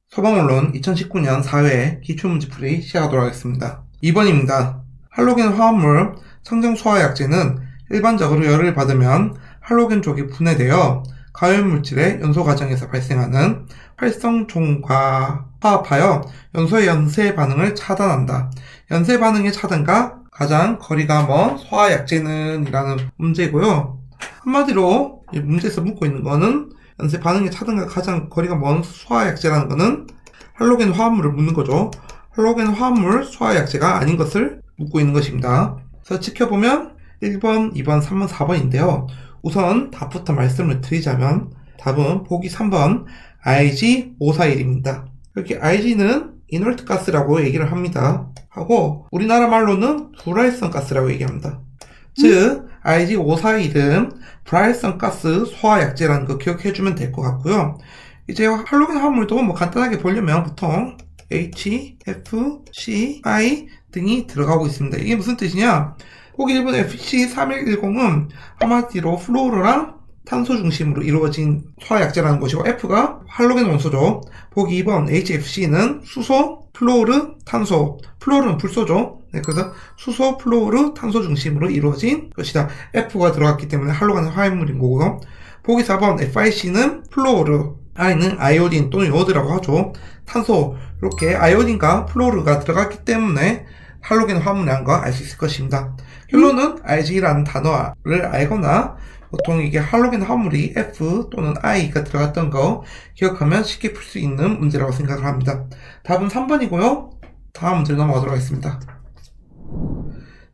소방언론 2019년 4회 기출문제풀이 시작하도록 하겠습니다. 2번입니다. 할로겐 화합물 청정소화약제는 일반적으로 열을 받으면 할로겐 쪽이 분해되어 가연물질의 연소 과정에서 발생하는 활성종과 화합하여 연소의 연쇄 반응을 차단한다. 연쇄 반응의 차단과 가장 거리가 먼 소화약제는 이라는 문제고요. 한마디로 이 문제에서 묻고 있는 거는 연쇄 반응의 차단과 가장 거리가 먼 소화약제라는 거는 할로겐 화합물을 묻는 거죠. 할로겐 화합물 소화약제가 아닌 것을 묻고 있는 것입니다. 그래서 지켜보면 1번, 2번, 3번, 4번인데요. 우선 답부터 말씀을 드리자면 답은 보기 3번 IG541입니다. 이렇게 IG는 이너트 가스라고 얘기를 합니다. 하고 우리나라 말로는 불활성 가스라고 얘기합니다. 즉 IG541은 불활성 가스 소화약제라는 거 기억해주면 될 것 같고요. 이제 할로겐 화합물도 뭐 간단하게 보려면 보통 HFCI 등이 들어가고 있습니다. 이게 무슨 뜻이냐? 보기 1번 FC3110은 한마디로 플로르랑 탄소 중심으로 이루어진 소화약제라는 것이고 F가 할로겐 원소죠. 보기 2번 HFC는 수소, 플로르, 탄소. 플로르는 불소죠. 네, 그래서 수소, 플로르, 탄소 중심으로 이루어진 것이다. F가 들어갔기 때문에 할로겐 화합물인 거고요. 보기 4번 FIC는 플로르, I는 아이오딘 또는 요오드라고 하죠. 탄소, 이렇게 아이오딘과 플로르가 들어갔기 때문에 할로겐 화합물이라는 거 알 수 있을 것입니다. 결론은 Ig라는 단어를 알거나 보통 이게 할로겐 화합물이 F 또는 I가 들어갔던 거 기억하면 쉽게 풀 수 있는 문제라고 생각을 합니다. 답은 3번이고요. 다음 문제로 넘어가도록 하겠습니다.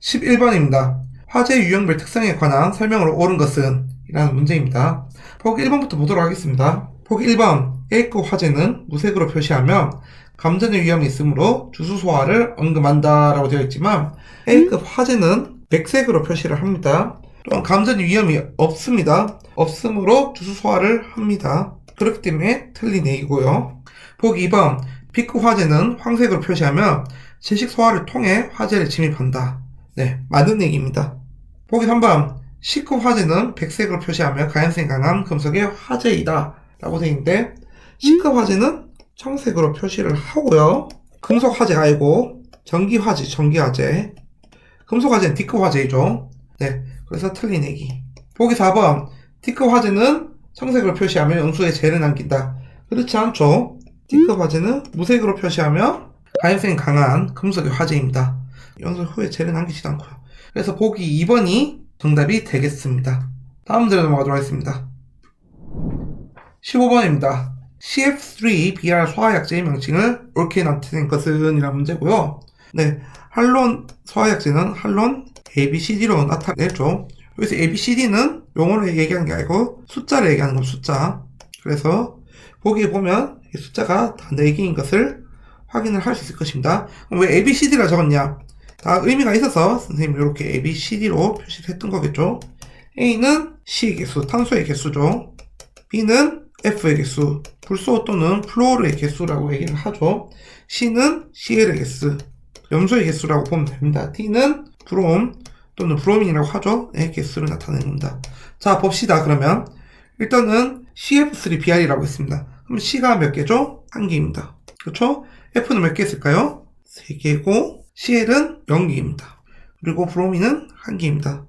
11번입니다. 화재 유형별 특성에 관한 설명으로 옳은 것은? 이라는 문제입니다. 보기 1번부터 보도록 하겠습니다. 보기 1번 A급 화재는 무색으로 표시하며 감전의 위험이 있으므로 주수 소화를 언급한다 라고 되어 있지만 A급 화재는 백색으로 표시를 합니다. 또한 감전의 위험이 없습니다. 없으므로 주수 소화를 합니다. 그렇기 때문에 틀린 얘기고요. 보기 2번 B급 화재는 황색으로 표시하며 질식 소화를 통해 화재를 침입한다. 네, 맞는 얘기입니다. 보기 3번 C급 화재는 백색으로 표시하며 가연성이 강한 금속의 화재이다 라고 되어 있는데 C급 화재는 청색으로 표시를 하고요. 금속 화재가 아니고 전기 화재, 금속 화재는 D급 화재이죠. 네, 그래서 틀린 얘기. 보기 4번 D급 화재는 청색으로 표시하며 연소에 재를 남긴다. 그렇지 않죠. D급 화재는 무색으로 표시하며 가연성이 강한 금속의 화재입니다. 연소 후에 재를 남기지도 않고요. 그래서 보기 2번이 정답이 되겠습니다. 다음 문제로 넘어가도록 하겠습니다. 15번입니다. CF3BR 소화약제의 명칭을 옳게 나타낸 것은? 이라는 문제고요. 네, 할론 소화약제는 할론 ABCD로 나타내죠. 여기서 ABCD는 용어를 얘기하는 게 아니고 숫자를 얘기하는 건 숫자. 그래서 보기에 보면 이 숫자가 다 4개인 것을 확인을 할 수 있을 것입니다. 그럼 왜 ABCD라 적었냐? 다 의미가 있어서 선생님이 이렇게 ABCD로 표시를 했던 거겠죠. A는 C의 개수, 탄소의 개수죠. B는 F의 개수, 불소 또는 플로르의 개수라고 얘기를 하죠. C는 CL의 개수, 염소의 개수라고 보면 됩니다. D는 브롬 또는 브로민이라고 하죠. 의 개수를 나타내는 겁니다. 자, 봅시다. 그러면 일단은 CF3BR이라고 했습니다. 그럼 C가 몇 개죠? 1개입니다. 그렇죠? F는 몇 개 있을까요? 3개고 CL은 0개입니다. 그리고 브로민은 1개입니다.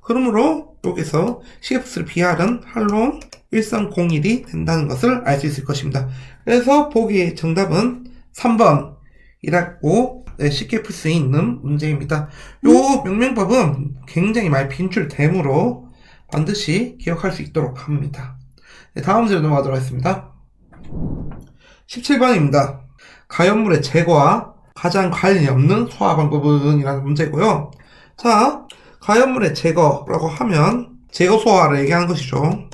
그러므로 여기서 CF3BR은 할론 1301이 된다는 것을 알 수 있을 것입니다. 그래서 보기의 정답은 3번이라고 쉽게 풀 수 있는 문제입니다. 요 명명법은 굉장히 많이 빈출되므로 반드시 기억할 수 있도록 합니다. 네, 다음 문제로 넘어가도록 하겠습니다. 17번입니다. 가연물의 제거와 가장 관련이 없는 소화 방법은? 이라는 문제고요. 자, 가연물의 제거라고 하면 제거 소화를 얘기하는 것이죠.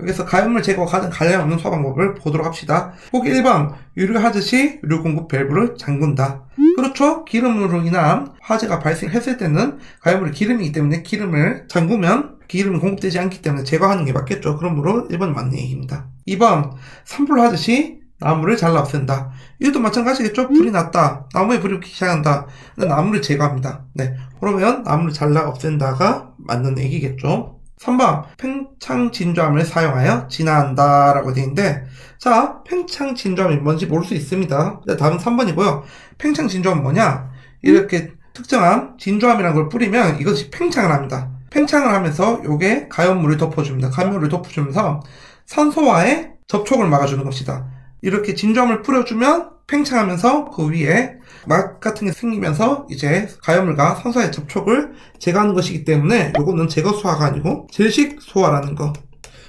여기서 가연물 제거와 가장 관련 없는 소화 방법을 보도록 합시다. 보기 1번 유류하듯이 유류 공급 밸브를 잠근다. 그렇죠. 기름으로 인한 화재가 발생했을 때는 가연물이 기름이기 때문에 기름을 잠그면 기름이 공급되지 않기 때문에 제거하는 게 맞겠죠. 그러므로 1번 맞는 얘기입니다. 2번 산불을 하듯이 나무를 잘라 없앤다. 이것도 마찬가지겠죠. 불이 났다. 나무에 불이 붙기 시작한다. 나무를 제거합니다. 네, 그러면 나무를 잘라 없앤다가 맞는 얘기겠죠. 3번 팽창 진조함을 사용하여 진화한다 라고 되어 있는데, 자, 팽창 진조함이 뭔지 모를 수 있습니다. 답은 3번이고요. 팽창 진조함은 뭐냐, 이렇게 특정한 진조함이라는 걸 뿌리면 이것이 팽창을 합니다. 팽창을 하면서 요게 가연물을 덮어줍니다. 가연물을 덮어주면서 산소와의 접촉을 막아주는 것이다. 이렇게 진조함을 뿌려주면 팽창하면서 그 위에 막 같은 게 생기면서 이제 가연물과 산소와의 접촉을 제거하는 것이기 때문에 요거는 제거 소화가 아니고 질식 소화라는 거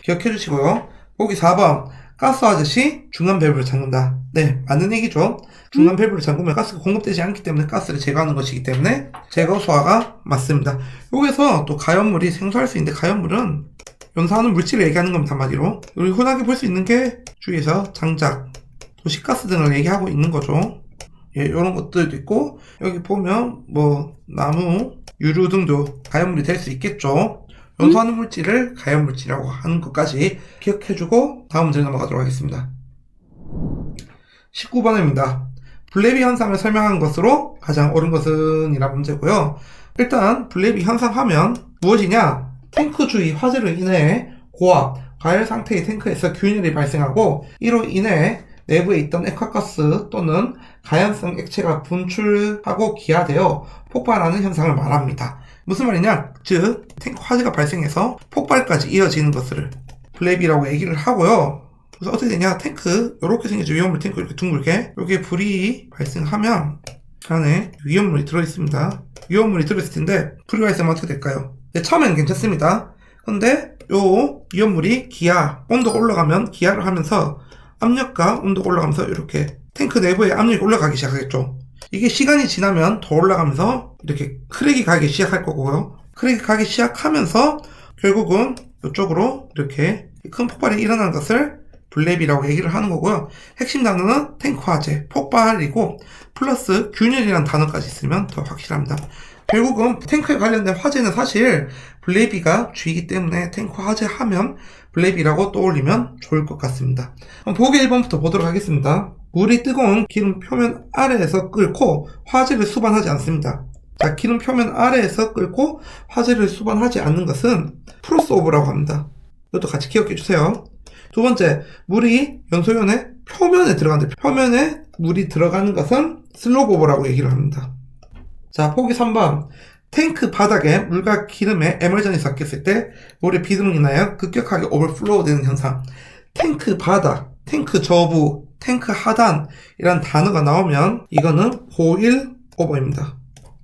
기억해 주시고요. 보기 4번 가스 아저씨 중간 밸브를 잠근다. 네, 맞는 얘기죠. 중간 밸브를 잠그면 가스가 공급되지 않기 때문에 가스를 제거하는 것이기 때문에 제거 소화가 맞습니다. 여기서 또 가연물이 생소할 수 있는데, 가연물은 연소하는 물질을 얘기하는 겁니다. 한마디로 우리 흔하게 볼 수 있는 게 주위에서 장작, 도시가스 등을 얘기하고 있는 거죠. 예, 이런 것들도 있고, 여기 보면 뭐 나무, 유류 등도 가연물이 될 수 있겠죠. 연소하는 물질을 가연물질이라고 하는 것까지 기억해주고 다음 문제로 넘어가도록 하겠습니다. 19번입니다. 블레비 현상을 설명한 것으로 가장 옳은 것은? 이란 문제고요. 일단 블레비 현상 하면 무엇이냐, 탱크 주위 화재로 인해 고압, 과열 상태의 탱크에서 균열이 발생하고 이로 인해 내부에 있던 액화가스 또는 가연성 액체가 분출하고 기화되어 폭발하는 현상을 말합니다. 무슨 말이냐, 즉 탱크 화재가 발생해서 폭발까지 이어지는 것을 블레비라고 얘기를 하고요. 그래서 어떻게 되냐, 탱크 이렇게 생기죠. 위험물 탱크 이렇게 둥글게, 여기에 불이 발생하면 안에 위험물이 들어있습니다. 위험물이 들어있을 텐데 불이 발생하면 어떻게 될까요? 네, 처음에는 괜찮습니다. 근데 요 위험물이 기하, 온도가 올라가면 기하를 하면서 압력과 온도가 올라가면서 이렇게 탱크 내부에 압력이 올라가기 시작하겠죠. 이게 시간이 지나면 더 올라가면서 이렇게 크랙이 가기 시작할 거고요. 크랙이 가기 시작하면서 결국은 이쪽으로 이렇게 큰 폭발이 일어나는 것을 블레비라고 얘기를 하는 거고요. 핵심 단어는 탱크 화재, 폭발이고 플러스 균열이라는 단어까지 있으면 더 확실합니다. 결국은 탱크에 관련된 화재는 사실 블레비가 주이기 때문에 탱크 화재 하면 블레비라고 떠올리면 좋을 것 같습니다. 그럼 보기 1번부터 보도록 하겠습니다. 물이 뜨거운 기름 표면 아래에서 끓고 화재를 수반하지 않습니다. 자, 기름 표면 아래에서 끓고 화재를 수반하지 않는 것은 프로스오버라고 합니다. 이것도 같이 기억해 주세요. 두 번째, 물이 연소연의 표면에 들어가는데, 표면에 물이 들어가는 것은 슬로브오버라고 얘기를 합니다. 자, 보기 3번. 탱크 바닥에 물과 기름의 에멀전이 섞였을 때 물의 비듬으로 인하여 급격하게 오버플로우 되는 현상. 탱크 바닥, 탱크 저부, 탱크 하단이라는 단어가 나오면 이거는 보일 오버입니다.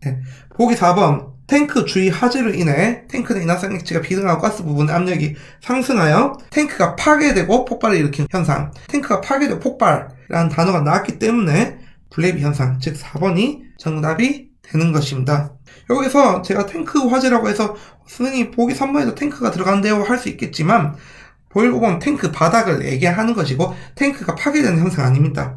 네. 보기 4번. 탱크 주위 화재로 인해 탱크 내 인화성 액체가 비등하고 가스 부분의 압력이 상승하여 탱크가 파괴되고 폭발을 일으키는 현상. 탱크가 파괴되고 폭발이라는 단어가 나왔기 때문에 블레비 현상, 즉 4번이 정답이 되는 것입니다. 여기서 제가 탱크 화재라고 해서 선생님 보기 3번에도 탱크가 들어간대요 할 수 있겠지만, 보일고 보면 탱크 바닥을 얘기하는 것이고 탱크가 파괴되는 현상 아닙니다.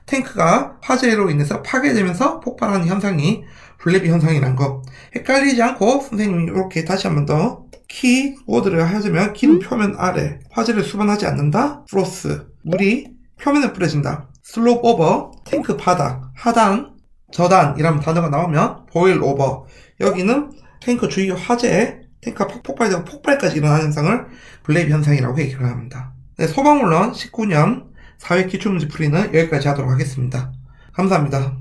탱크가 화재로 인해서 파괴되면서 폭발하는 현상이 블레비 현상이란 거 헷갈리지 않고 선생님이 이렇게 다시 한 번 더 키워드를 하자면, 기름 표면 아래 화재를 수반하지 않는다, 프로스, 물이 표면에 뿌려진다, 슬롭 오버, 탱크 바닥, 하단, 저단이라는 단어가 나오면 보일 오버. 여기는 탱크 주위 화재에 탱크가 폭발되고 폭발까지 일어나는 현상을 블레비 현상이라고 얘기를 합니다. 네, 소방물론 19년 사회 기출문제 풀이는 여기까지 하도록 하겠습니다. 감사합니다.